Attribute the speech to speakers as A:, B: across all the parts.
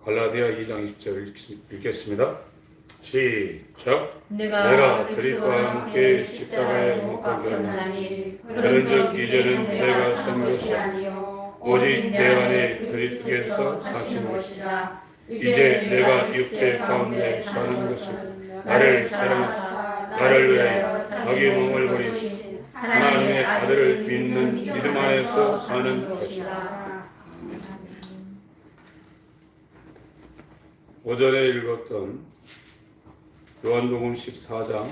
A: 갈라디아 2장 20절을 읽겠습니다. 시작.
B: 내가 그리스도와 함께 십자가에 못 박혔나니 그런즉 이제는 내가 산 것이 아니요 오직 내 안에 그리스도께서 사신 것이라. 이제 내가 육체 가운데 사는 것은 나를 사랑하사 나를 위하여 자기 몸을 버리신 하나님의 아들을 믿는 믿음 안에서 사는 것이라.
A: 오전에 읽었던 요한복음 14장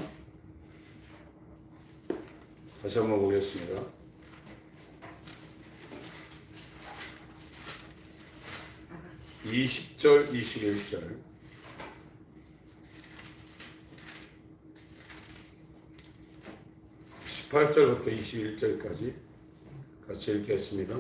A: 다시 한번 보겠습니다. (20절) (21절) 18절부터 21절까지 같이 읽겠습니다.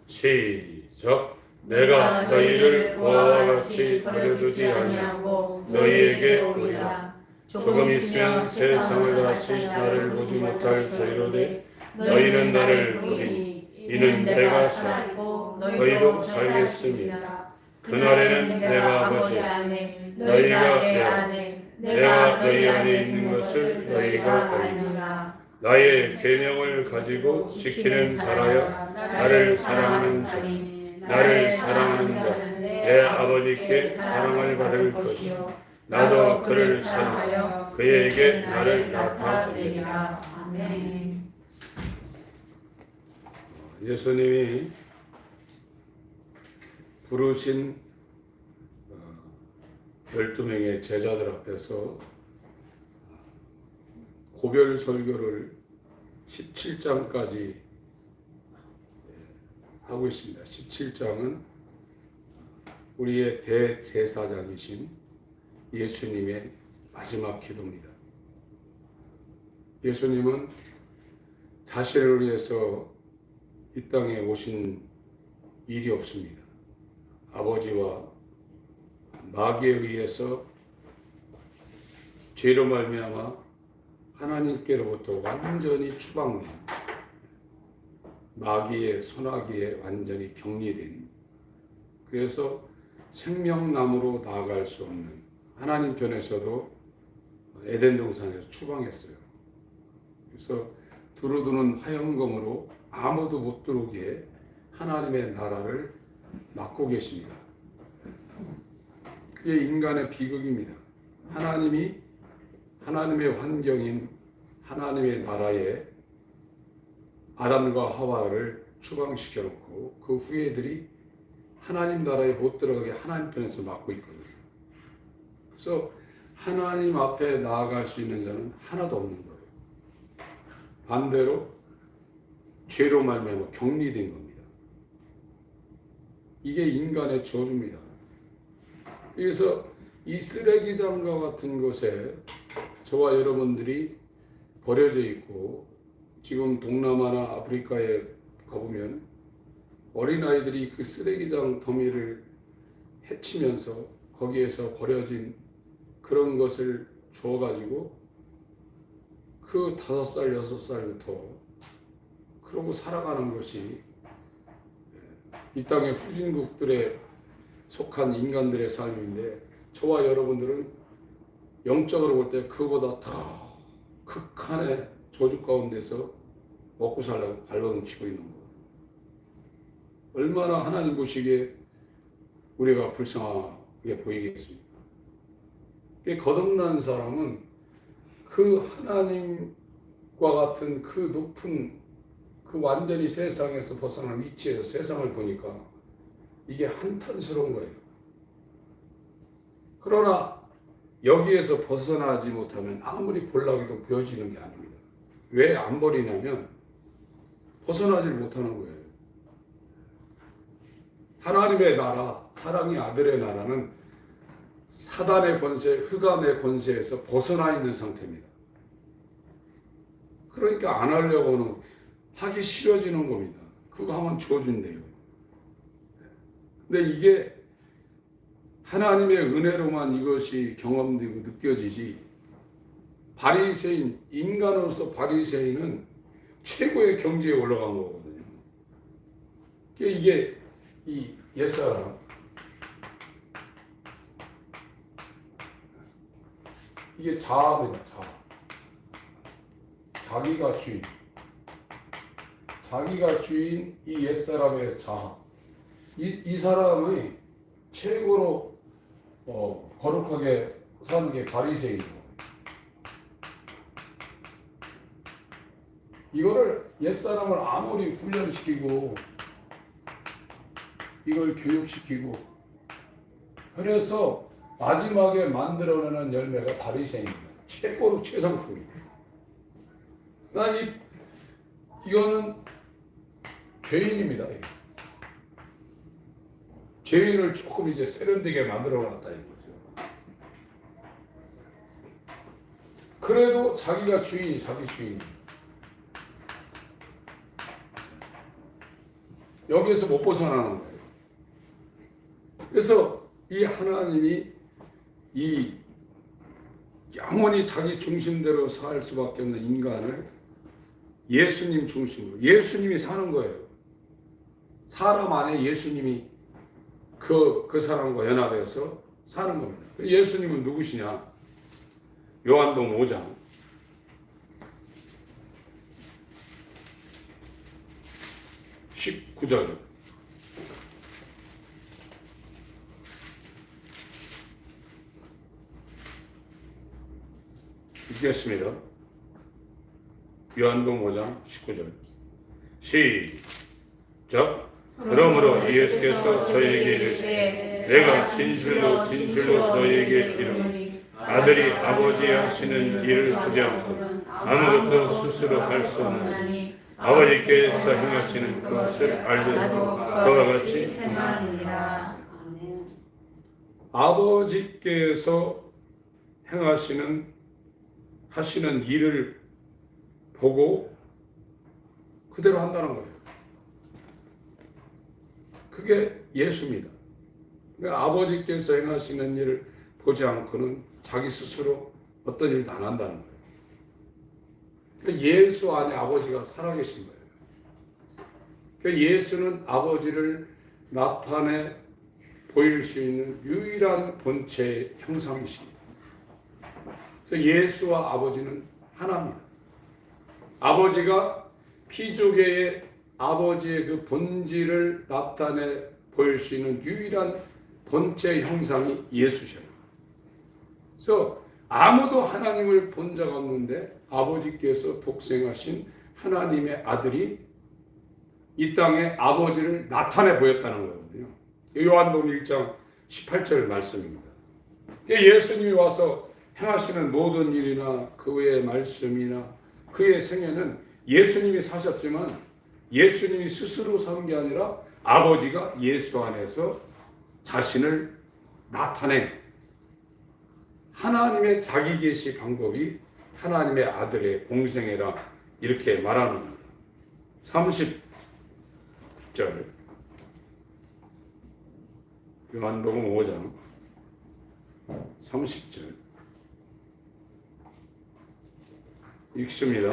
A: 시작. 내가 너희를 고아와 같이 버려두지 아니하고 너희에게 오리라. 조금 있으면 세상을 다시 나를 보지 못할 터이로되 너희는 나를 보리니 이는 내가 살고 너희도 살겠습니다. 그날에는 내가 아버지 안에 너희가 내 안에 내가 너희 안에 있는 것을 너희가 알리라. 나의 계명을 가지고 지키는 자라야 나를 사랑하는 자니 나를 사랑하는 자는 내 아버지께 사랑을 받을 것이요 나도 그를 사랑하여 그에게 나를 나타내리라. 아멘. 예수님이 부르신 12명의 제자들 앞에서 고별 설교를 17장까지 하고 있습니다. 17장은 우리의 대제사장이신 예수님의 마지막 기도입니다. 예수님은 자신을 위해서 이 땅에 오신 일이 없습니다. 아버지와 마귀에 의해서 죄로 말미암아 하나님께로부터 완전히 추방된, 마귀의 손아귀에 완전히 격리된, 그래서 생명나무로 나아갈 수 없는, 하나님 편에서도 에덴 동산에서 추방했어요. 그래서 두루두는 화영검으로 아무도 못 들어오게 하나님의 나라를 막고 계십니다. 그게 인간의 비극입니다. 하나님이 하나님의 환경인 하나님의 나라에 아담과 하와를 추방시켜 놓고 그 후예들이 하나님 나라에 못 들어가게 하나님 편에서 막고 있거든요. 그래서 하나님 앞에 나아갈 수 있는 자는 하나도 없는 거예요. 반대로 죄로 말미암아 격리된 겁니다. 이게 인간의 저주입니다. 그래서 이 쓰레기장과 같은 곳에 저와 여러분들이 버려져 있고, 지금 동남아나 아프리카에 가보면 어린아이들이 그 쓰레기장 더미를 해치면서 거기에서 버려진 그런 것을 주워가지고 그 5살, 6살부터 그러고 살아가는 것이 이 땅의 후진국들에 속한 인간들의 삶인데, 저와 여러분들은 영적으로 볼 때 그보다 더 극한의 저주 가운데서 먹고 살려고 발버둥치고 있는 거예요. 얼마나 하나님 보시기에 우리가 불쌍하게 보이겠습니까? 거듭난 사람은 그 하나님과 같은 그 높은, 그 완전히 세상에서 벗어난 위치에서 세상을 보니까 이게 한탄스러운 거예요. 그러나 여기에서 벗어나지 못하면 아무리 보려고 해도 보여지는 게 아닙니다. 왜 안 버리냐면 벗어나질 못하는 거예요. 하나님의 나라, 사랑의 아들의 나라는 사단의 권세, 흑암의 권세에서 벗어나 있는 상태입니다. 그러니까 안 하려고 하는, 하기 싫어지는 겁니다. 그거 하면 저주인데요. 근데 이게 하나님의 은혜로만 이것이 경험되고 느껴지지, 바리새인, 인간으로서 바리새인은 최고의 경지에 올라간 거거든요. 이게 이 옛사람, 이게 자아입니다. 자아. 자기가 주인. 자기가 주인 이 옛사람의 자아. 이 사람의 최고로 거룩하게 사는 게 바리새인이고, 이거를 옛사람을 아무리 훈련시키고 이걸 교육시키고 그래서 마지막에 만들어내는 열매가 바리새인입니다. 최고로 최상품입니다. 그러니까 이거는 죄인입니다. 죄인을 조금 이제 세련되게 만들어놨다 이거죠. 그래도 자기가 주인이 자기 주인이. 여기에서 못 벗어나는 거예요. 그래서 이 하나님이 이 영원히 자기 중심대로 살 수밖에 없는 인간을 예수님 중심으로, 예수님이 사는 거예요. 사람 안에 예수님이 그 사람과 연합해서 사는 겁니다. 예수님은 누구시냐? 요한복음 5장 19절 읽겠습니다. 요한복음 5장 19절 시작. 그러므로 예수께서 저희에게 이르시되 내가 진실로 진실로 너희에게 이르노니 아들이 아버지 하시는 일을 보지 않고는 아무것도 스스로 할 수 없나니 아버지께서 행하시는 그것을 알려도 그와 같이 행하리라. 아버지께서 하시는 일을 보고 그대로 한다는 거예요. 그게 예수입니다. 그러니까 아버지께서 행하시는 일을 보지 않고는 자기 스스로 어떤 일도 안 한다는 거예요. 그러니까 예수 안에 아버지가 살아계신 거예요. 그러니까 예수는 아버지를 나타내 보일 수 있는 유일한 본체의 형상이십니다. 그래서 예수와 아버지는 하나입니다. 아버지가 피조계의 아버지의 그 본질을 나타내 보일 수 있는 유일한 본체 형상이 예수셔요. 그래서 아무도 하나님을 본 자가 없는데 아버지께서 독생하신 하나님의 아들이 이 땅에 아버지를 나타내 보였다는 거거든요. 요한복음 1장 18절 말씀입니다. 예수님이 와서 행하시는 모든 일이나 그의 말씀이나 그의 생애는 예수님이 사셨지만 예수님이 스스로 산 게 아니라 아버지가 예수 안에서 자신을 나타낸 하나님의 자기 계시 방법이 하나님의 아들의 공생애라 이렇게 말하는 겁니다. 30절 요한복음 5장 30절 읽습니다.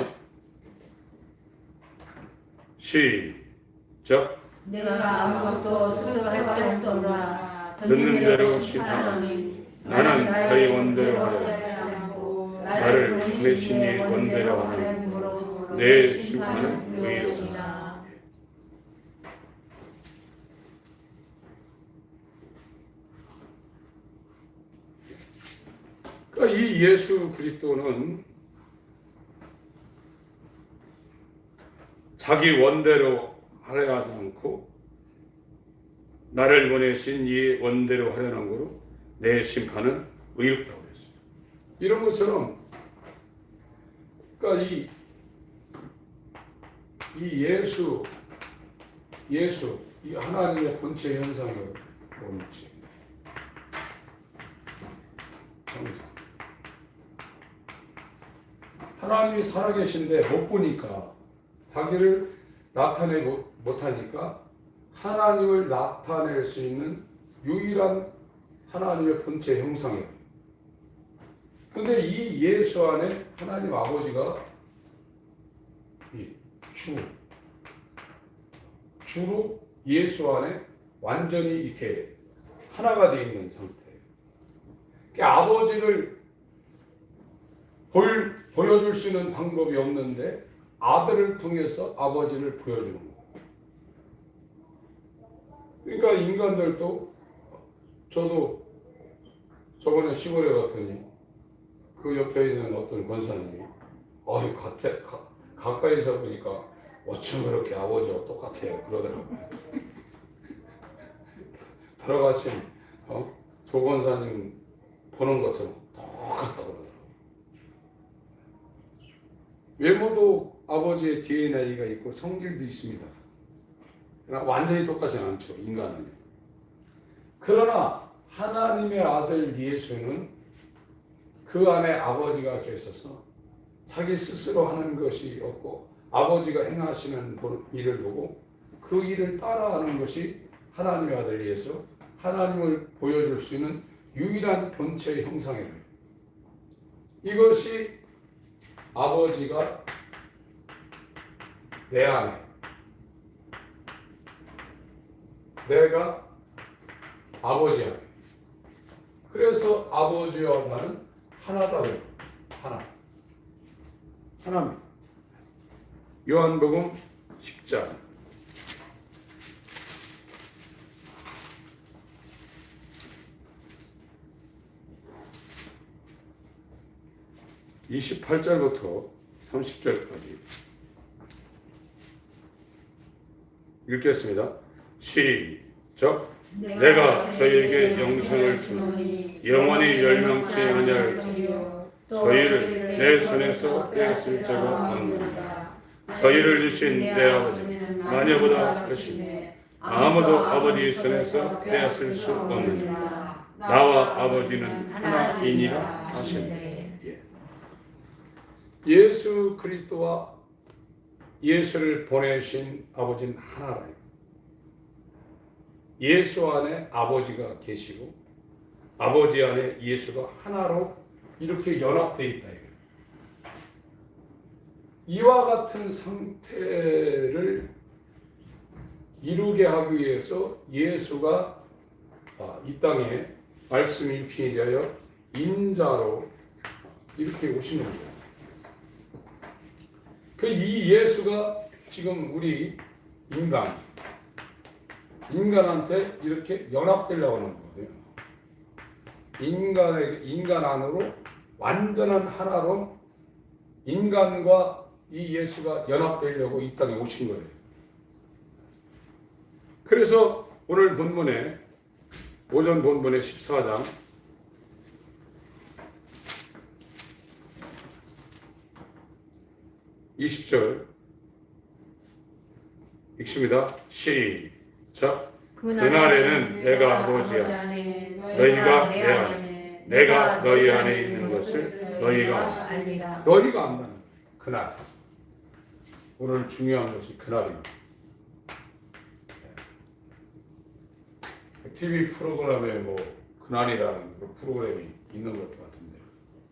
A: 시작.
B: 내가 아무것도 스스로 할 수 없으나
A: 듣는 대로 심판하노니 나는 너희 원대로 하려 나를 보내신 이의 원대로 하노니 내 심판은 의로우니라. 그러니까 이 예수 그리스도는 자기 원대로 하려 하지 않고 나를 보내신 이 원대로 하려는 거로 내 심판은 의롭다고 그랬어요. 이런 것처럼 그러니까 이 예수 이 하나님의 본체 현상을 보는지 하나님이 살아계신데 못 보니까 자기를 나타내지 못하니까 하나님을 나타낼 수 있는 유일한 하나님의 본체 형상이에요. 그런데 이 예수 안에 하나님 아버지가 주로 예수 안에 완전히 이렇게 하나가 되어 있는 상태예요. 그러니까 아버지를 보여줄 수 있는 방법이 없는데 아들을 통해서 아버지를 보여주는 거예요. 그러니까 인간들도 저도 저번에 시골에 갔더니 그 옆에 있는 어떤 권사님이 가까이서 보니까 어쩜 그렇게 아버지와 똑같아요 그러더라고요. 돌아가신 조 권사님 보는 것처럼 똑같다고 그러더라고요. 외모도 아버지의 DNA가 있고 성질도 있습니다. 그러나 완전히 똑같지는 않죠, 인간은. 그러나 하나님의 아들 예수는 그 안에 아버지가 계셔서 자기 스스로 하는 것이 없고 아버지가 행하시는 일을 보고 그 일을 따라하는 것이 하나님의 아들 예수, 하나님을 보여줄 수 있는 유일한 본체의 형상이에요. 이것이 아버지가 내 안에, 내가 아버지 안에. 그래서 아버지와 나는 하나다. 하나입니다. 요한복음 10장 28절부터 30절까지 읽겠습니다. 시작. 내가 저희에게 영생을 주노니 영원히 멸망치 아니할지요 저희를 내 손에서 빼앗을 자가 없느니라. 저희를 주신 내 아버지는 마녀보다 크시니 아무도 아버지 손에서 빼앗을 수 없느니라. 나와 아버지는 하나이니라 하시니. 예수 그리스도와 예수를 보내신 아버지는 하나라. 예수 안에 아버지가 계시고 아버지 안에 예수가 하나로 이렇게 연합되어 있다. 이와 같은 상태를 이루게 하기 위해서 예수가 이 땅에 말씀이 육신이 되어 인자로 이렇게 오시는 거예요. 이 예수가 지금 우리 인간한테 이렇게 연합되려고 하는 거예요. 인간 안으로 완전한 하나로 인간과 이 예수가 연합되려고 이 땅에 오신 거예요. 그래서 오늘 본문에 오전 본문의 14장 20절 읽습니다. 시작. 그날에는 내가 아버지 안에 너희가 내 안에 내가 너희 안에 있는 것을 너희가 안다는 그날. 오늘 중요한 것이 그날입니다. TV 프로그램에 그날이라는 프로그램이 있는 것 같은데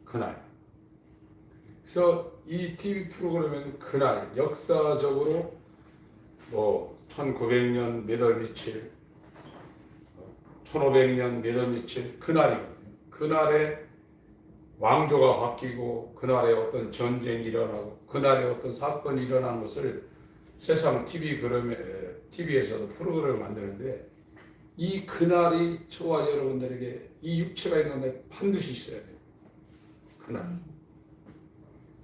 A: 그날. 그래서 이 TV 프로그램에는 그날 역사적으로 1900년 몇 월 며칠 1500년 몇 월 며칠 그날이거든요. 그날에 왕조가 바뀌고 그날에 어떤 전쟁이 일어나고 그날에 어떤 사건이 일어나는 것을 세상 TV에서도 프로그램을 만드는데 이 그날이 저와 여러분들에게 이 육체가 있는데 반드시 있어야 돼요. 그날.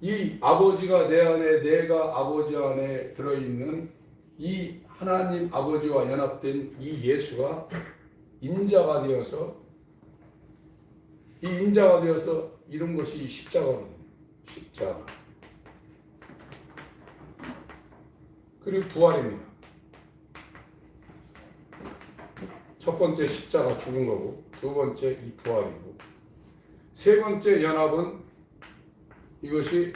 A: 이 아버지가 내 안에 내가 아버지 안에 들어있는 이 하나님 아버지와 연합된 이 예수가 인자가 되어서 이런 것이 십자가거든요. 십자가. 그리고 부활입니다. 첫 번째 십자가 죽은 거고 두 번째 이 부활이고 세 번째 연합은 이것이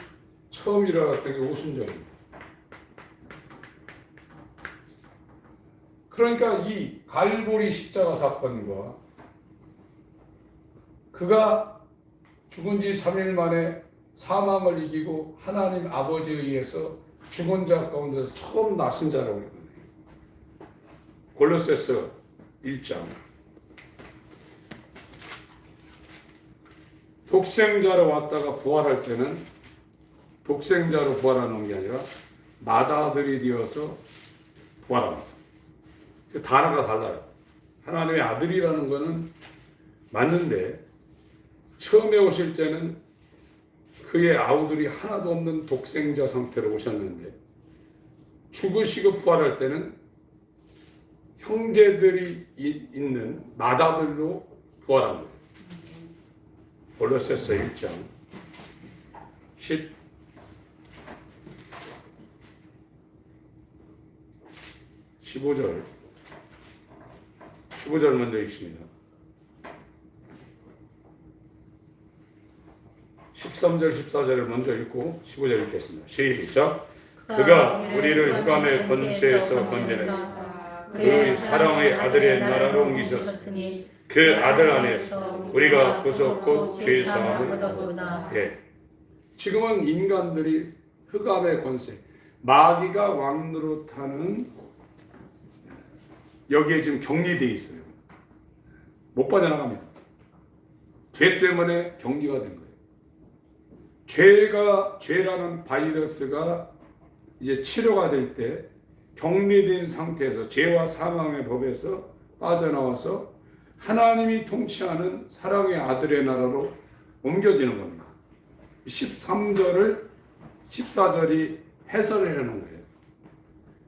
A: 처음 일어났던 게 오순절입니다. 그러니까 이 갈보리 십자가 사건과 그가 죽은 지 3일 만에 사망을 이기고 하나님 아버지에 의해서 죽은 자 가운데서 처음 나신 자라고 그러거든요. 골로새서 1장 독생자로 왔다가 부활할 때는 독생자로 부활하는 게 아니라 맏아들이 되어서 부활합니다. 그 단어가 달라요. 하나님의 아들이라는 것은 맞는데 처음에 오실 때는 그의 아우들이 하나도 없는 독생자 상태로 오셨는데 죽으시고 부활할 때는 형제들이 있는 맏아들로 부활합니다. 골로새서 1장 15절 먼저 읽습니다. 13절 14절을 먼저 읽고 15절 읽겠습니다. 시작. 그가 우리를 흑암의 권세에서 건져내사 그의 사랑의 아들의 나라로 옮기셨으니 그 아들 안에서 우리가 구속 곧 죄 사함을 얻었다. 예. 지금은 인간들이 흑암의 권세, 마귀가 왕노릇하는 여기에 지금 격리되어 있어요. 못 빠져나갑니다. 죄 때문에 격리가 된 거예요. 죄라는 바이러스가 이제 치료가 될 때 격리된 상태에서 죄와 사망의 법에서 빠져나와서 하나님이 통치하는 사랑의 아들의 나라로 옮겨지는 겁니다. 13절을 14절이 해설해 놓은 거예요.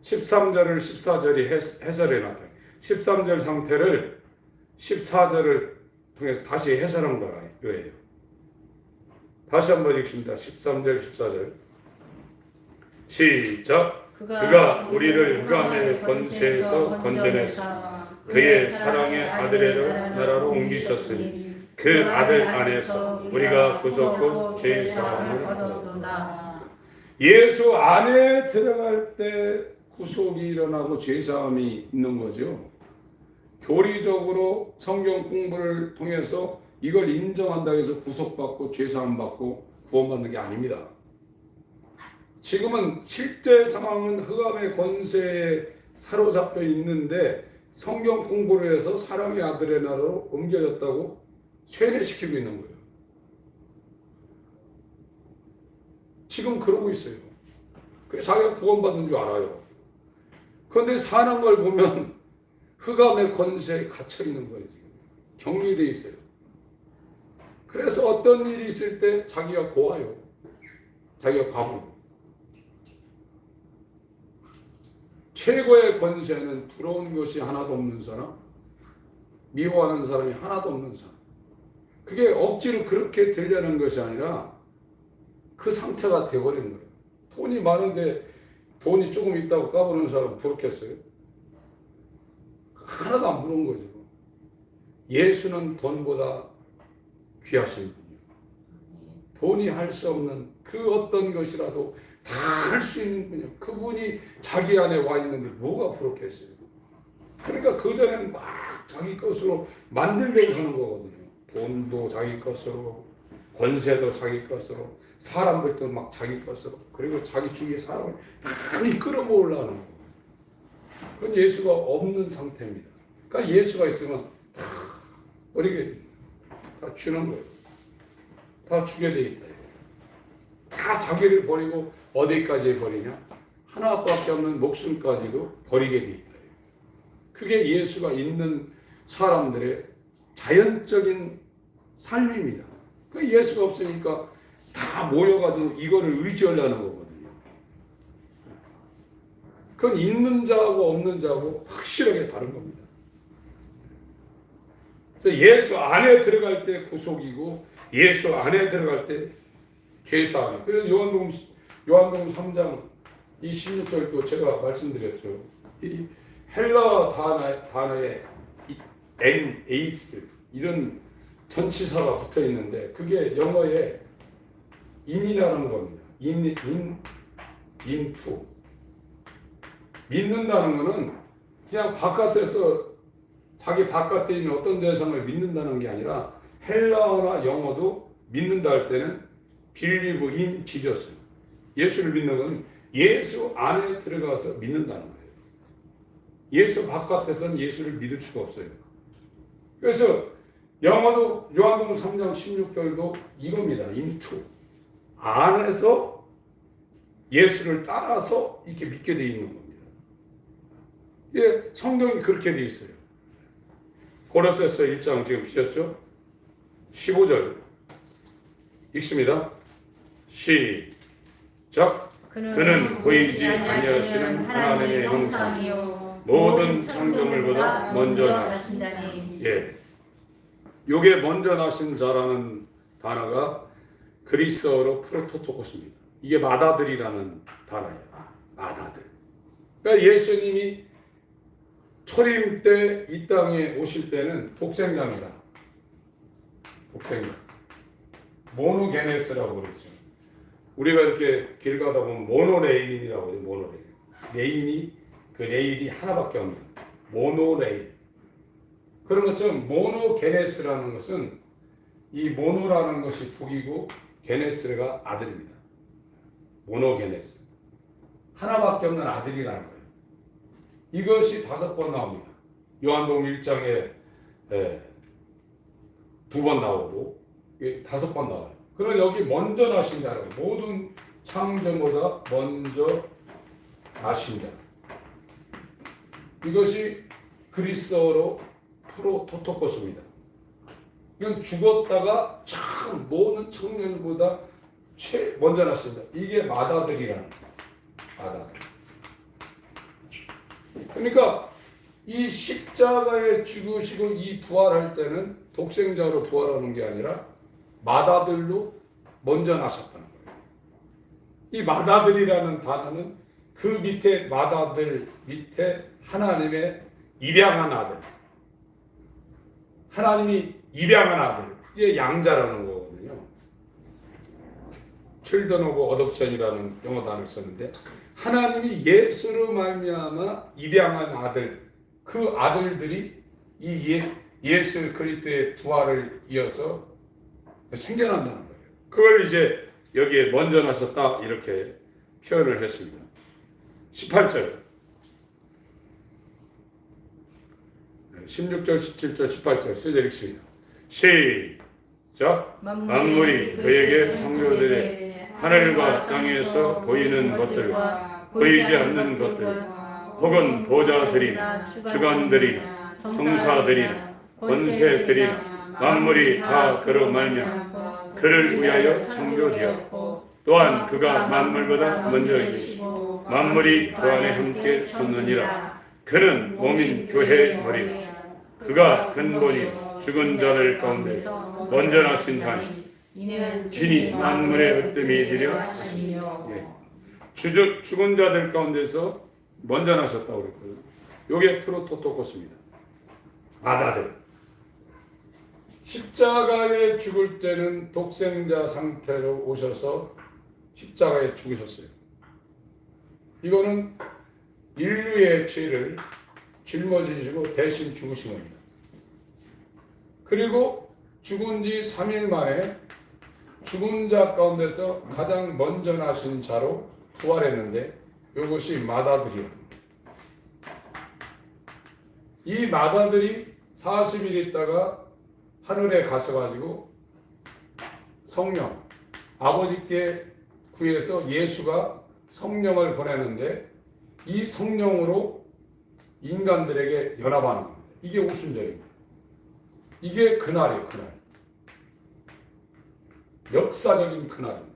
A: 13절을 14절이 해설해 놨다. 13절 상태를 14절을 통해서 다시 해설한 거예요. 다시 한번 읽습니다. 13절 14절 시작. 그가 우리를 흑암의 권세에서 건져내사 그의 사랑의 아들의 나라로 옮기셨으니 그 아들 안에서 우리가 구속 곧 죄 사함을 얻었다. 예수 안에 들어갈 때 구속이 일어나고 죄 사함이 있는 거죠. 교리적으로 성경 공부를 통해서 이걸 인정한다고 해서 구속받고 죄 사함 받고 구원받는 게 아닙니다. 지금은 실제 상황은 흑암의 권세에 사로잡혀 있는데 성경 공부를 해서 사랑의 아들의 나라로 옮겨졌다고 쇠뇌시키고 있는 거예요. 지금 그러고 있어요. 그래서 자기가 구원받는 줄 알아요. 그런데 사는 걸 보면 흑암의 권세에 갇혀 있는 거예요. 지금 격리되어 있어요. 그래서 어떤 일이 있을 때 자기가 고와요. 자기가 과부. 최고의 권세는 부러운 것이 하나도 없는 사람, 미워하는 사람이 하나도 없는 사람. 그게 억지로 그렇게 되려는 것이 아니라 그 상태가 되어버린 거예요. 돈이 많은데 돈이 조금 있다고 까부는 사람 부럽겠어요? 하나도 안 부러운 거죠. 예수는 돈보다 귀하신 분이에요. 돈이 할 수 없는 그 어떤 것이라도 다 할 수 있는 분이에요. 그분이 자기 안에 와 있는데 뭐가 부럽겠어요? 그러니까 그전에는 막 자기 것으로 만들려고 하는 거거든요. 돈도 자기 것으로, 권세도 자기 것으로, 사람들도 막 자기 것으로, 그리고 자기 주위의 사람을 많이 끌어모으려는 거예요. 그건 예수가 없는 상태입니다. 그러니까 예수가 있으면 다 버리게 됩니다. 다 주는 거예요. 다 주게 돼 있다. 다 자기를 버리고 어디까지 버리냐? 하나밖에 없는 목숨까지도 버리게 돼 있다. 그게 예수가 있는 사람들의 자연적인 삶입니다. 그 예수가 없으니까 다 모여가지고 이거를 의지하려는 거거든요. 그건 있는 자하고 없는 자하고 확실하게 다른 겁니다. 그래서 예수 안에 들어갈 때 구속이고 예수 안에 들어갈 때 죄사함이. 그래서 요한복음 3장 26절도 제가 말씀드렸죠. 이 헬라 단어에 에이스 이런 전치사가 붙어 있는데 그게 영어에 인이라는 겁니다. 인투. 믿는다는 거는 그냥 바깥에서 자기 바깥에 있는 어떤 대상을 믿는다는 게 아니라 헬라어나 영어도 믿는다 할 때는 believe in Jesus. 예수를 믿는 건 예수 안에 들어가서 믿는다는 거예요. 예수 바깥에서는 예수를 믿을 수가 없어요. 그래서 영어도 요한복음 3장 16절도 이겁니다. 인투 안에서 예수를 따라서 이렇게 믿게 돼 있는 겁니다. 예, 성경이 그렇게 돼 있어요. 고로새서 1장 지금 주셨죠? 15절 읽습니다. 시작. 그는 보이지 아니하시는 하나님의 형상이요 모든 창조물보다 먼저 나신 자니. 예, 요게 먼저 나신 자라는 단어가 그리스어로 프로토토코스입니다. 이게 마다들이라는 단어예요. 마다들. 그러니까 예수님이 초림 때 이 땅에 오실 때는 독생자입니다. 독생자. 모노게네스라고 그랬죠. 우리가 이렇게 길 가다 보면 모노레일이라고 해요. 모노레일. 레인이 그 레일이 하나밖에 없는 모노레일. 그런 것처럼 모노게네스라는 것은 이 모노라는 것이 복이고 게네스가 아들입니다. 모노게네스. 하나밖에 없는 아들이라는 거예요. 이것이 5번 나옵니다. 요한복음 1장에 2번 나오고 5번 나와요. 그럼 여기 먼저 나신 자라고 모든 창조보다 먼저 나신 자. 이것이 그리스어로 프로토토코스입니다. 이건 죽었다가 참 모든 청년보다 먼저 나신 자. 이게 마다들이라는 마다들. 그러니까 이 십자가에 죽으시고 이 부활할 때는 독생자로 부활하는 게 아니라 마다들로 먼저 나셨다는 거예요. 이 마다들이라는 단어는 그 밑에 마다들 밑에 하나님의 입양한 아들, 하나님이 입양한 아들, 이게 양자라는 거거든요. Children of Adoption이라는 영어 단어를 썼는데 하나님이 예수로 말미암아 입양한 아들, 그 아들들이 이 예수 그리스도의 부활을 이어서 생겨난다는 거예요. 그걸 이제 여기에 먼저 나셨다 이렇게 표현을 했습니다. 18절 16절 17절 18절 세절 읽습니다. 시작. 만물이 그에게 성료되되 하늘과 땅에서 보이는 것들과 보이지 않는 것들 혹은 보좌들이나 주관들이나 정사들이나 권세들이나 만물이 다 그로 말미암아 그를 위하여 창조되었고 또한 그가 만물보다 먼저 계시고 만물이 그 안에 함께 섰느니라. 그는 몸인 교회의 머리라. 그가 근본이 죽은 자들 가운데서 먼저 나신 자니 진이 만물의 으뜸이 되려 하시며. 죽은 자들 가운데서 먼저 나셨다고 그랬거든요. 요게 프로토토코스입니다. 마다들. 십자가에 죽을 때는 독생자 상태로 오셔서 십자가에 죽으셨어요. 이거는 인류의 죄를 짊어지시고 대신 죽으신 겁니다. 그리고 죽은 지 3일 만에 죽은 자 가운데서 가장 먼저 나신 자로 부활했는데 이것이 마다들이에요. 이 마다들이 40일 있다가 하늘에 가셔가지고 성령, 아버지께 구해서 예수가 성령을 보내는데 이 성령으로 인간들에게 연합하는 겁니다. 이게 오순절입니다. 이게 그날이에요, 그날. 역사적인 그날입니다.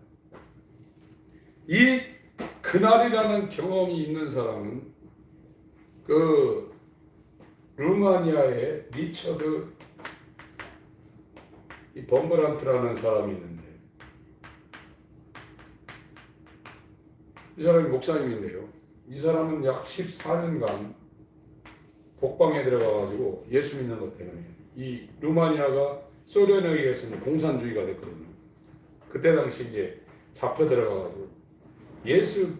A: 이 그날이라는 경험이 있는 사람은 그 루마니아의 리처드 이 범브란트라는 사람이 있는데 이 사람이 목사님인데요. 이 사람은 약 14년간 독방에 들어가가지고 예수 믿는 것 때문에 이 루마니아가 소련에 의해서 공산주의가 됐거든요. 그때 당시 이제 잡혀 들어가가지고 예수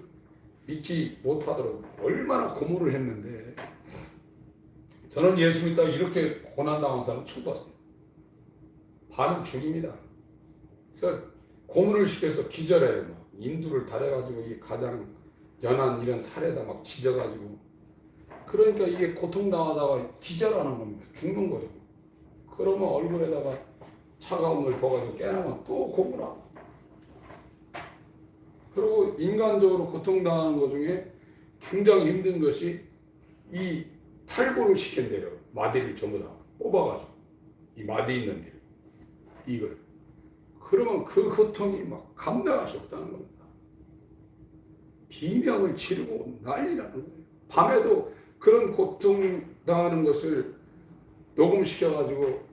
A: 믿지 못하도록 얼마나 고문을 했는데 저는 예수 믿다가 이렇게 고난당한 사람 처음 봤어요. 반은 죽입니다. 그래서 고문을 시켜서 기절해요. 막 인두를 달아가지고 이 가장 연한 이런 살에다 막 지져가지고 그러니까 이게 고통당하다가 기절하는 겁니다. 죽는 거예요.
C: 그러면 얼굴에다가 차가운 물 부어가지고 깨놓으면 또 고무라. 그리고 인간적으로 고통당하는 것 중에 굉장히 힘든 것이 이 탈골을 시킨대요. 마디를 전부 다 뽑아가지고 이 마디 있는 데 이걸 그러면 그 고통이 막 감당할 수 없다는 겁니다. 비명을 지르고 난리라는 거예요. 밤에도 그런 고통 당하는 것을 녹음시켜가지고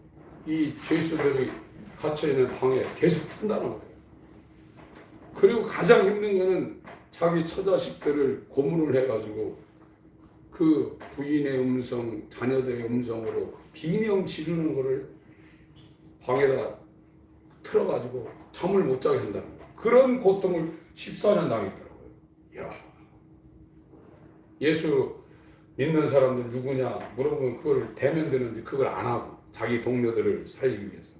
C: 이 죄수들이 갇혀있는 방에 계속 푼다는 거예요. 그리고 가장 힘든 거는 자기 처자식들을 고문을 해가지고 그 부인의 음성, 자녀들의 음성으로 비명 지르는 거를 방에다 틀어가지고 잠을 못 자게 한다는 거예요. 그런 고통을 14년 당했더라고요. 이야. 예수 믿는 사람들 누구냐 물어보면 그걸 대면되는데 그걸 안 하고 자기 동료들을 살리기 위해서.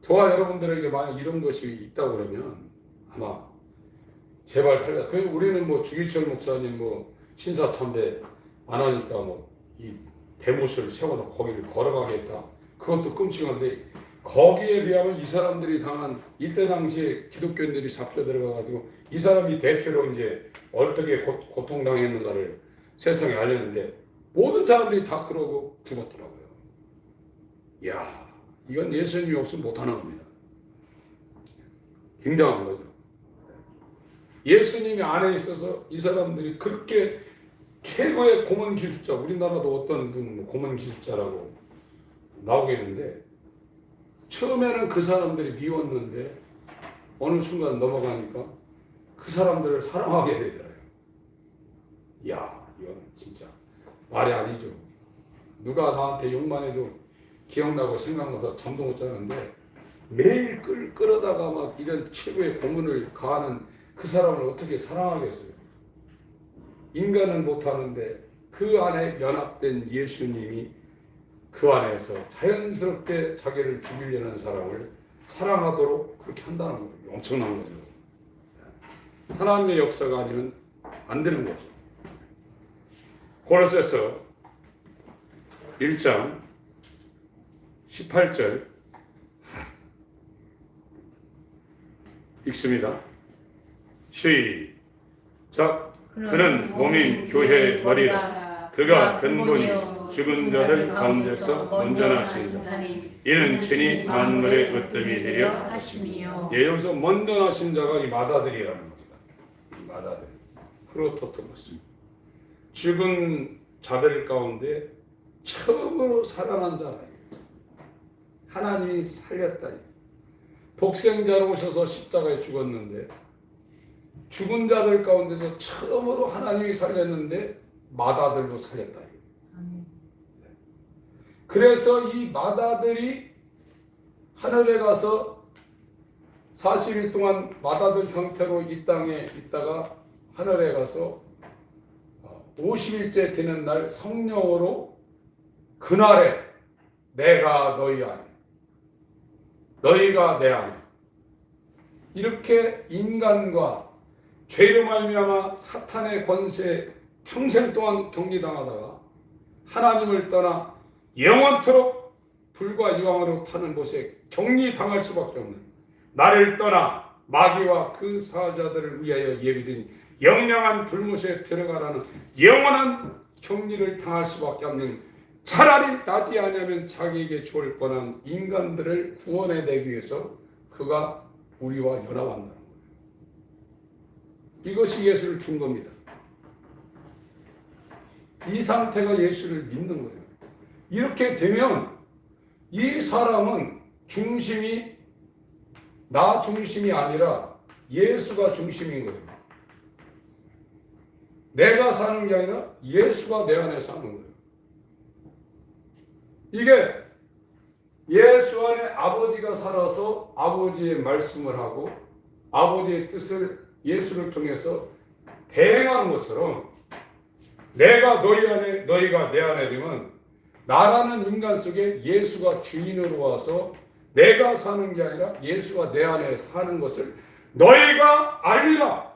C: 저와 여러분들에게 만약 이런 것이 있다고 그러면 아마 제발 살려. 그리고 우리는 뭐 주기철 목사님 뭐 신사참배 안 하니까 뭐 이 대못을 세워놓고 거기를 걸어가겠다. 그것도 끔찍한데 거기에 비하면 이 사람들이 당한 이때 당시에 기독교인들이 잡혀 들어가가지고 이 사람이 대표로 이제 어떻게 고통당했는가를 세상에 알렸는데 모든 사람들이 다 그러고 죽었더라고요. 이야, 이건 예수님이 없으면 못하는 겁니다. 굉장한 거죠. 예수님이 안에 있어서 이 사람들이 그렇게 최고의 고문 기술자, 우리나라도 어떤 분 고문 기술자라고 나오겠는데 처음에는 그 사람들이 미웠는데 어느 순간 넘어가니까 그 사람들을 사랑하게 되더라고요. 이야, 이건 진짜 말이 아니죠. 누가 나한테 욕만 해도 기억나고 생각나서 잠도 못 자는데 매일 끌어다가 막 이런 최고의 고문을 가하는 그 사람을 어떻게 사랑하겠어요? 인간은 못하는데 그 안에 연합된 예수님이 그 안에서 자연스럽게 자기를 죽이려는 사람을 사랑하도록 그렇게 한다는 거예요. 엄청난 거죠. 하나님의 역사가 아니면 안 되는 거죠. 고린도서 1장 18절 읽습니다. 시작. 그는 몸인 교회의 머리라. 그가 근본이 죽은 자들 가운데서 먼저 나신 자. 이는 친히 만물의 으뜸이 되려 하심이요. 예, 여기서 먼저 나신 자가 이 마다들이라는 겁니다. 이 마다들. 프로토토모스. 죽은 자들 가운데 처음으로 살아난 자라. 하나님이 살렸다. 독생자로 오셔서 십자가에 죽었는데 죽은 자들 가운데서 처음으로 하나님이 살렸는데 마다들로 살렸다. 그래서 이 마다들이 하늘에 가서 40일 동안 마다들 상태로 이 땅에 있다가 하늘에 가서 50일째 되는 날 성령으로 그날에 내가 너희 안에 너희가 내 안에 이렇게 인간과 죄로 말미암아 사탄의 권세 평생 동안 격리당하다가 하나님을 떠나 영원토록 불과 유황으로 타는 곳에 격리당할 수밖에 없는 나를 떠나 마귀와 그 사자들을 위하여 예비된 영영한 불못에 들어가라는 영원한 격리를 당할 수밖에 없는 차라리 나지 않으면 자기에게 죽을 뻔한 인간들을 구원해내기 위해서 그가 우리와 연합한다는 거예요. 이것이 예수를 준 겁니다. 이 상태가 예수를 믿는 거예요. 이렇게 되면 이 사람은 중심이 나 중심이 아니라 예수가 중심인 거예요. 내가 사는 게 아니라 예수가 내 안에 사는 거예요. 이게 예수 안에 아버지가 살아서 아버지의 말씀을 하고 아버지의 뜻을 예수를 통해서 대행하는 것처럼 내가 너희 안에 너희가 내 안에 되면 나라는 인간 속에 예수가 주인으로 와서 내가 사는 게 아니라 예수가 내 안에 사는 것을 너희가 알리라.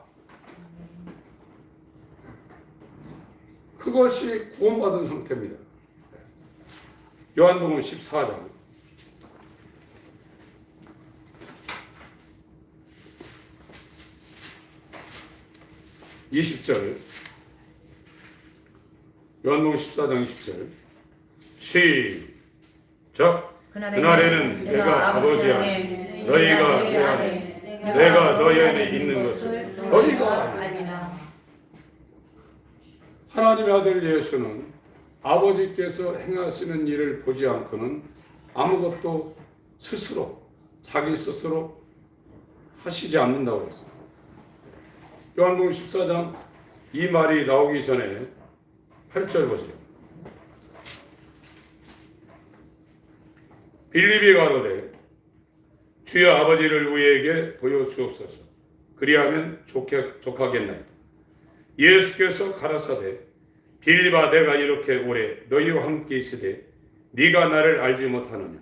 C: 그것이 구원받은 상태입니다. 요한복음 14장 20절. 요한복음 14장 20절. 시작. 그날에는 내가 아버지 안에, 너희가 내 안에, 내가 너희 안에 있는 것을 너희가 알리라. 하나님의 아들 예수는 아버지께서 행하시는 일을 보지 않고는 아무것도 스스로, 자기 스스로 하시지 않는다고 했어요. 요한복음 14장 이 말이 나오기 전에 8절 보세요. 빌립이 가로되 주여 아버지를 우리에게 보여주옵소서. 그리하면 족하겠나이다. 예수께서 가라사대 빌립아 내가 이렇게 오래 너희와 함께 있으되 네가 나를 알지 못하느냐.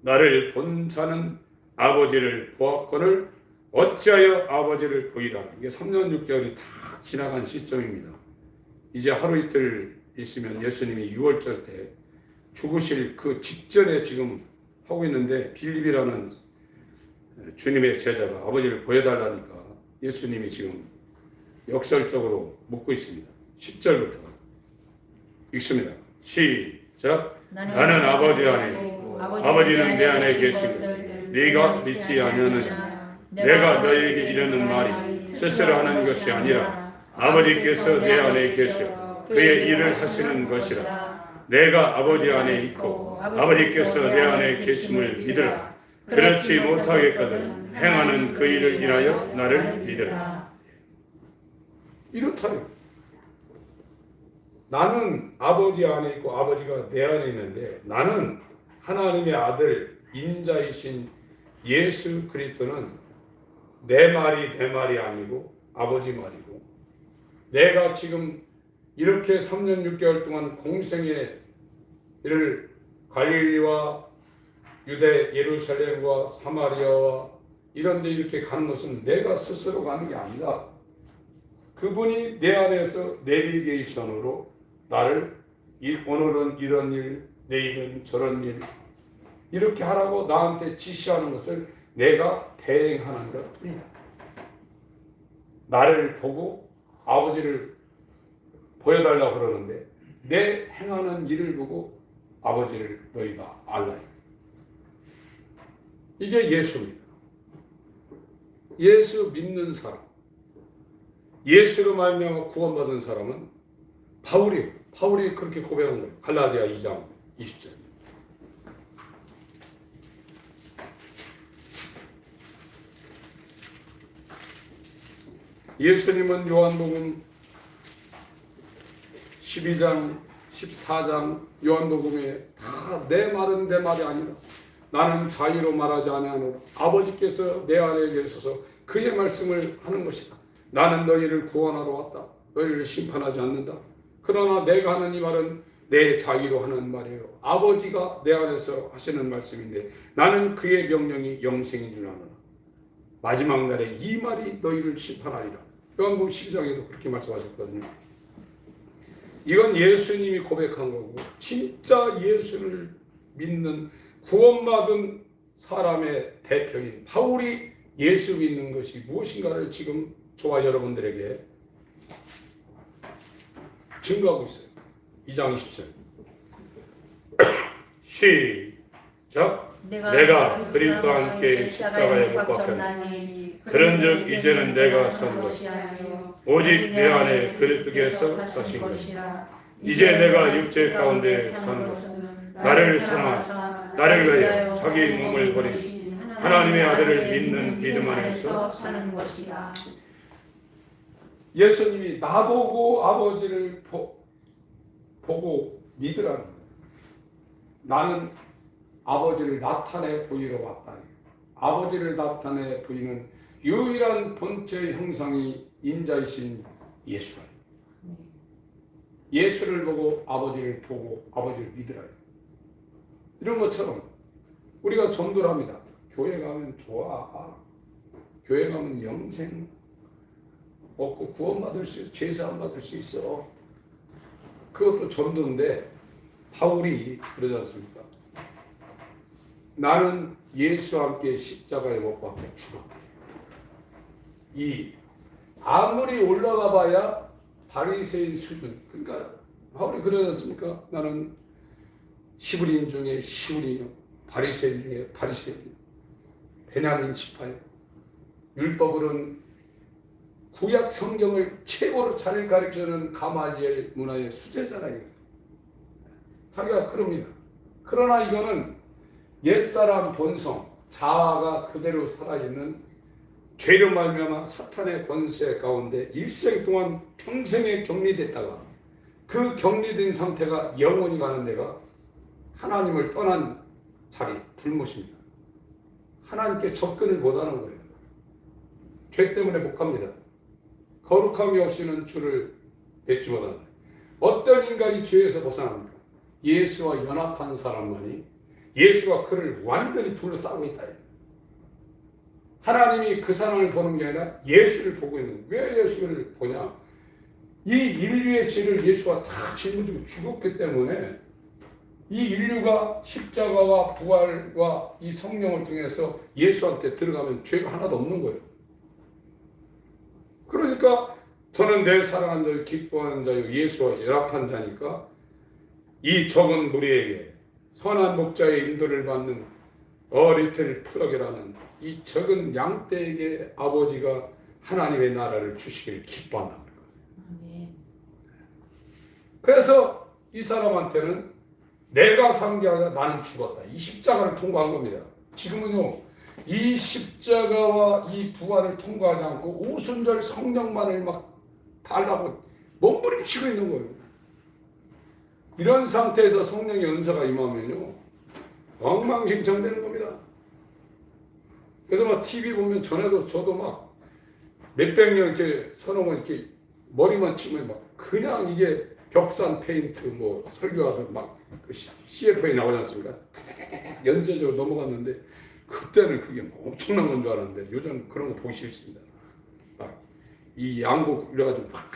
C: 나를 본 자는 아버지를 보았거늘 어찌하여 아버지를 보이라. 이게 3년 6개월이 다 지나간 시점입니다. 이제 하루 이틀 있으면 예수님이 6월절 때 죽으실 그 직전에 지금 하고 있는데 빌립이라는 주님의 제자가 아버지를 보여달라니까 예수님이 지금 역설적으로 묻고 있습니다. 10절부터 읽습니다. 시작. 나는 아버지 안에 있고 아버지는 내 안에 계시고 네가 믿지 아니하느냐. 내가 너희에게 이르는 말이 스스로 하는 것이 아니라 아버지께서 내 안에 계시고 그의 일을 하시는 것이라. 내가 아버지 안에 있고 아버지께서 내 안에 계심을 믿으라. 그렇지 못하겠거든 행하는 그 일을 인하여 나를 믿으라. 이렇다면 나는 아버지 안에 있고 아버지가 내 안에 있는데 나는 하나님의 아들 인자이신 예수 그리스도는 내 말이 아니고 아버지 말이고 내가 지금 이렇게 3년 6개월 동안 공생의 일을 갈릴리와 유대 예루살렘과 사마리아와 이런 데 이렇게 가는 것은 내가 스스로 가는 게 아니라 그분이 내 안에서 내비게이션으로 나를 오늘은 이런 일, 내일은 저런 일 이렇게 하라고 나한테 지시하는 것을 내가 대행하는 것 뿐이다. 나를 보고 아버지를 보여달라고 그러는데 내 행하는 일을 보고 아버지를 너희가 알라. 이게 예수입니다. 예수 믿는 사람, 예수로 말미암아 구원받은 사람은 바울이에요. 바울이 그렇게 고백한 거예요. 갈라디아 2장 20절. 예수님은 요한복음 12장, 14장 요한복음에 다 내 말은 내 말이 아니라 나는 자유로 말하지 아니하노라. 아버지께서 내 안에 계셔서 그의 말씀을 하는 것이다. 나는 너희를 구원하러 왔다. 너희를 심판하지 않는다. 그러나 내가 하는 이 말은 내 자유로 하는 말이에요. 아버지가 내 안에서 하시는 말씀인데 나는 그의 명령이 영생인 줄 아노라. 마지막 날에 이 말이 너희를 심판하리라. 요한복음 12장에도 그렇게 말씀하셨거든요. 이건 예수님이 고백한 거고 진짜 예수를 믿는 구원받은 사람의 대표인 바울이 예수 믿는 것이 무엇인가를 지금 저와 여러분들에게 증거하고 있어요. 2장 20절 시작. 내가 그리스도와 함께 십자가에 못 박혔나니 그런즉 이제는 내가 선 것이 아니요 오직 내 안에 그리스도께서 사신 것이라. 이제 내가 육체 가운데 사는 것은 나를 사랑하사 나를 위하여 자기 몸을 버리신 하나님의 아들을 믿는 믿음 안에서 사는 것이라. 예수님이 나보고 아버지를 보고 믿으라는 거예요. 나는 아버지를 나타내 보이러 왔다. 아버지를 나타내 보이는 유일한 본체의 형상이 인자이신 예수라. 예수를 보고 아버지를 믿으라. 이런 것처럼 우리가 전도를 합니다. 교회 가면 좋아. 교회 가면 영생 얻고 구원받을 수 있어. 죄사함 받을 수 있어. 그것도 전도인데 바울이 그러지 않습니까? 나는 예수와 함께 십자가에 못 박혀 죽었다. 이 아무리 올라가 봐야 바리새인 수준. 그러니까 바울이 그러지 않습니까? 나는 히브리인 중에 히브리인, 바리새인 중에 바리새인, 베냐민 지파요. 율법으로는 구약 성경을 최고로 잘 가르쳐주는 가말리엘 문화의 수제자라. 자기가 그럽니다. 그러나 이거는 옛사람 본성, 자아가 그대로 살아있는 죄로 말미암아 사탄의 권세 가운데 일생 동안 평생에 격리됐다가 그 격리된 상태가 영원히 가는 데가 하나님을 떠난 자리, 불못입니다. 하나님께 접근을 못하는 거예요. 죄 때문에 못 갑니다. 거룩함이 없이는 주를 뵙지 못한다. 어떤 인간이 죄에서 벗어납니까? 예수와 연합한 사람만이, 예수가 그를 완전히 둘러싸고 있다. 하나님이 그 사람을 보는 게 아니라 예수를 보고 있는 거예요. 왜 예수를 보냐? 이 인류의 죄를 예수가 다 짊어지고 죽었기 때문에 이 인류가 십자가와 부활과 이 성령을 통해서 예수한테 들어가면 죄가 하나도 없는 거예요. 그러니까 저는 내 사랑하는 자유, 기뻐하는 자유, 예수와 연합한 자니까 이 적은 무리에게 선한 목자의 인도를 받는 리틀 플러그라는 이 적은 양떼에게 아버지가 하나님의 나라를 주시길 기뻐한다는 거예요. 그래서 이 사람한테는 내가 산 게 아니라 나는 죽었다. 이 십자가를 통과한 겁니다. 지금은요, 이 십자가와 이 부활을 통과하지 않고 오순절 성령만을 막 달라고 몸부림치고 있는 거예요. 이런 상태에서 성령의 은사가 임하면요, 엉망진창 되는 겁니다. 그래서 막 TV 보면 전에도 저도 막 몇백 년 이렇게 서너번 이렇게 머리만 치면 막 그냥 이게 벽산 페인트 뭐 설교하서 막 그 CF에 나오지 않습니까? 연쇄적으로 넘어갔는데 그때는 그게 막 엄청난 건 줄 알았는데 요즘 그런 거 보기 싫습니다. 막 이 양복 굴려가지고 막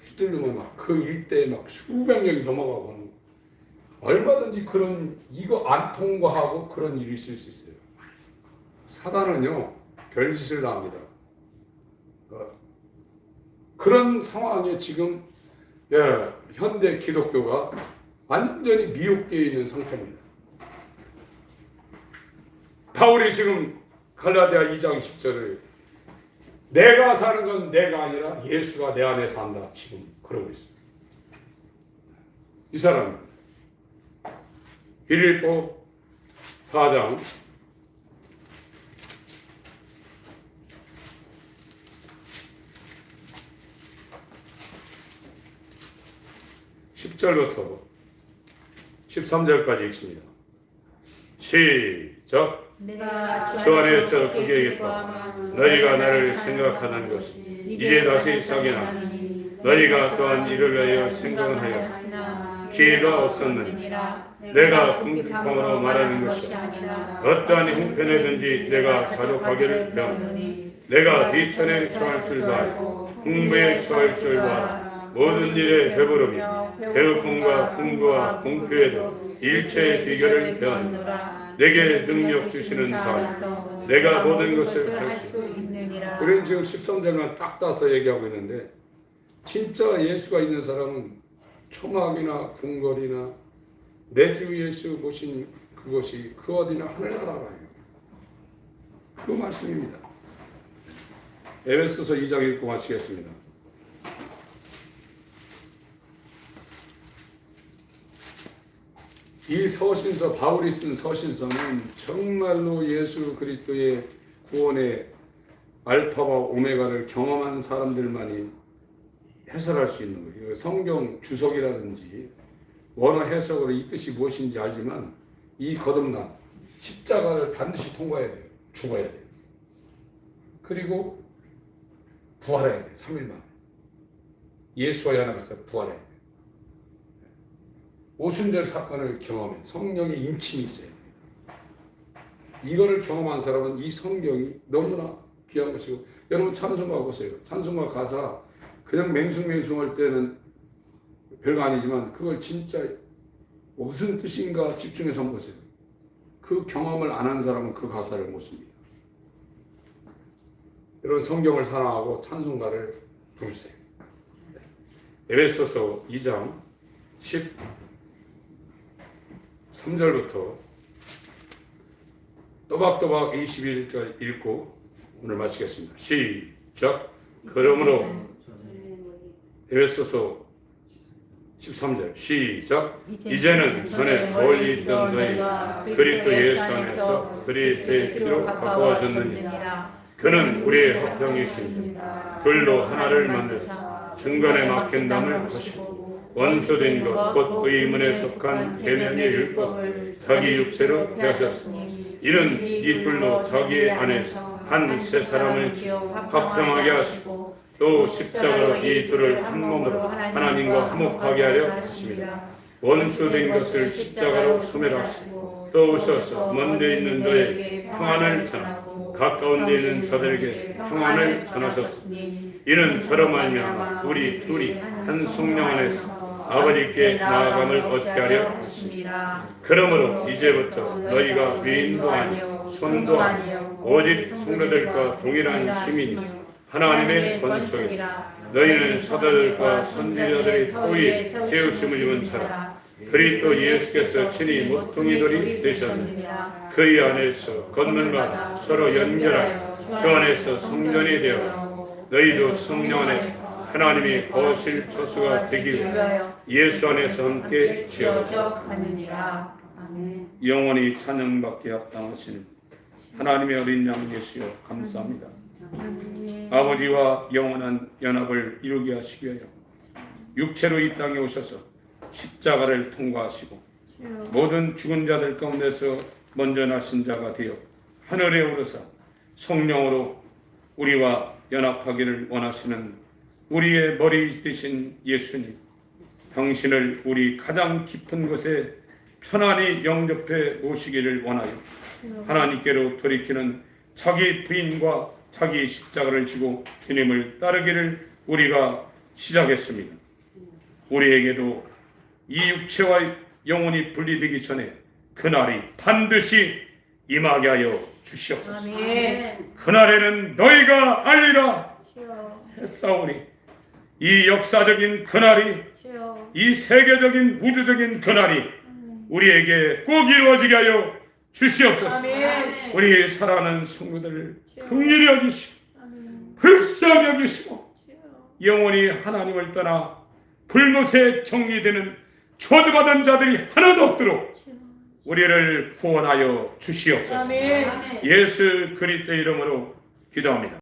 C: 휘둘르면 막 그 일대에 막 수백 명이 넘어가고 하는 거. 얼마든지 그런 이거 안 통과하고 그런 일이 있을 수 있어요. 사단은요 별짓을 다 합니다. 그런 상황에 지금 현대 기독교가 완전히 미혹되어 있는 상태입니다. 바울이 지금 갈라디아 2장 10절을 내가 사는 건 내가 아니라 예수가 내 안에 산다. 지금 그러고 있습니다. 이 사람 빌립보 4장 10절부터 13절까지 읽습니다. 시작.
B: 내가
A: 주 안에서 그게겠다. 너희가 나를 생각하는 것이 이제 다시 상기나니 너희가 또한 이를 위하여 생각하였으나 기회가 없었느니 내가 궁핍함으로 말하는 것이 어떠한 형편에든지 내가 자족하기를 배웠노니 내가 비천에 처할 줄도 알고 풍부에 처할 줄도 알아 모든 일에 배부르며 배고픔과 풍부와 공표에도 일체의 비결을 배웠노라. 내게 능력 주시는 자 내가 모든 것을 할 수 있느니라. 우리는 지금 13절만 딱 따서 얘기하고 있는데 진짜 예수가 있는 사람은 초막이나 궁궐이나 내 주 예수 보신 그것이 그 어디나 하늘나라라요. 그 말씀입니다. 에베소서 2장 읽고 마치겠습니다. 이 서신서, 바울이 쓴 서신서는 정말로 예수 그리스도의 구원의 알파와 오메가를 경험한 사람들만이 해설할 수 있는 거예요. 성경 주석이라든지 원어 해석으로 이 뜻이 무엇인지 알지만 이 거듭남, 십자가를 반드시 통과해야 돼요. 죽어야 돼요. 그리고 부활해야 돼요. 3일 만에. 예수와 연합해서 부활해야 돼요. 오순절 사건을 경험해 성령의 인침이 있어요. 이거를 경험한 사람은 이 성경이 너무나 귀한 것이고 여러분 찬송가 보세요. 찬송가 가사 그냥 맹숭맹숭할 때는 별거 아니지만 그걸 진짜 무슨 뜻인가 집중해서 한번 보세요.
C: 그 경험을 안 한 사람은 그 가사를 못 씁니다. 여러분 성경을 사랑하고 찬송가를 부르세요. 에베소서 2장 13절부터 또박또박 21절 읽고 오늘 마치겠습니다. 시작. 그러므로 에베소서 13절 시작. 이제는 전에 멀리 있던 너희가 그리스도 예수 안에서 그리스도의 피로 가까워졌느니라. 그는 우리의 화평이신 둘로 하나를 만드사 중간에 막힌 담을 거시고 원수된 것 곧 의문에 속한 계명의 율법을 자기 육체로 배하셨으니 이는 이 둘로 자기 안에서 한 세 사람을 지어 화평하게 하시고 또 십자가로 이 둘을 한 몸으로 하나님과 화목하게 하려 하십니다. 원수된 것을 십자가로 소멸하시고 또 오셔서 먼데 있는 너에게 평안을 전하고 가까운 데 있는 자들에게 평안을 전하셨으니 이는 저로 말미암아 우리 둘이 한 성령 안에서 아버지께 나아감을 얻게 하려 하십니다. 그러므로 이제부터 너희가 위인도 아니요 손도 아니요 오직 성도들과 동일한 시민이 하나님의 권속이라. 너희는 사도들과 선지자들의 터위에 세우심을 입은 자라. 그리스도 예수께서 친히 모퉁이돌이 되셨느니라. 그의 안에서 건물마다 서로 연결하여 주 안에서 성전이 되어 너희도 성령 안에서 하나님이 거실 처소가 되기 위하여 예수 안에서 함께 지어져 가느니라. 영원히 찬양받게 합당하시는 하나님의 어린 양 예수여 감사합니다. 아버지와 영원한 연합을 이루게 하시기 위하여 육체로 이 땅에 오셔서 십자가를 통과하시고 모든 죽은 자들 가운데서 먼저 나신 자가 되어 하늘에 오르사 성령으로 우리와 연합하기를 원하시는 우리의 머리 되신 예수님, 당신을 우리 가장 깊은 곳에 편안히 영접해 오시기를 원하여 하나님께로 돌이키는 자기 부인과 자기 십자가를 지고 주님을 따르기를 우리가 시작했습니다. 우리에게도 이 육체와 영혼이 분리되기 전에 그날이 반드시 임하게 하여 주시옵소서. 그날에는 너희가 알리라 했사오니 이 역사적인 그날이, 이 세계적인 우주적인 그날이 우리에게 꼭 이루어지게 하여 주시옵소서. 우리 사랑하는 성도들을 긍휼히 여기시고 불쌍히 여기시고 영원히 하나님을 떠나 불못에 정리되는 저주받은 자들이 하나도 없도록 우리를 구원하여 주시옵소서. 예수 그리스도의 이름으로 기도합니다.